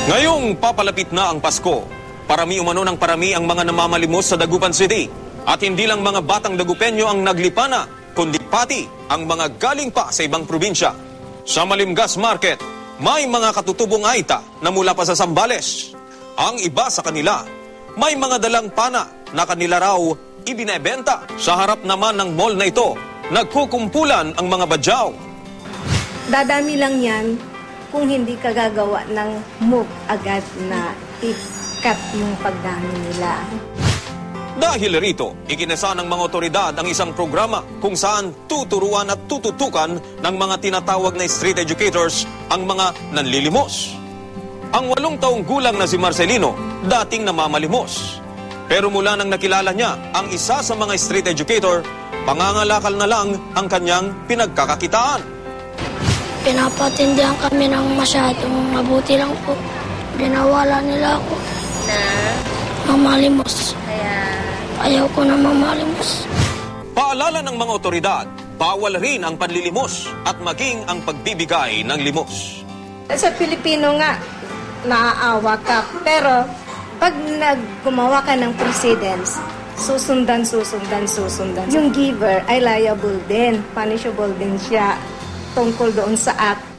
Ngayong papalapit na ang Pasko, parami umano ng parami ang mga namamalimos sa Dagupan City. At hindi lang mga batang Dagupenyo ang naglipana, kundi pati ang mga galing pa sa ibang probinsya. Sa Malimgas Market, may mga katutubong aita na mula pa sa Zambales. Ang iba sa kanila, may mga dalang pana na kanila raw ibinebenta. Sa harap naman ng mall na ito, nagkukumpulan ang mga badyaw. Dadami lang yan kung hindi ka gagawa ng move agad na i-cut yung pagdami nila. Dahil rito, ikinasa ng mga otoridad ang isang programa kung saan tuturuan at tututukan ng mga tinatawag na street educators ang mga nanlilimos. Ang 8 taong gulang na si Marcelino, dating namamalimos. Pero mula nang nakilala niya ang isa sa mga street educator, pangangalakal na lang ang kanyang pinagkakakitaan. Pinapatindihan kami ng masyadong mabuti lang po. Ginawala nila ako Na? mamalimos. Kaya... Ayaw ko na mamalimos. Paalala ng mga otoridad, bawal rin ang panlilimos at maging ang pagbibigay ng limos. Sa Pilipino nga, naaawa ka. Pero pag gumawa ka ng precedence, susundan. Yung giver ay liable din, punishable din siya tungkol doon sa act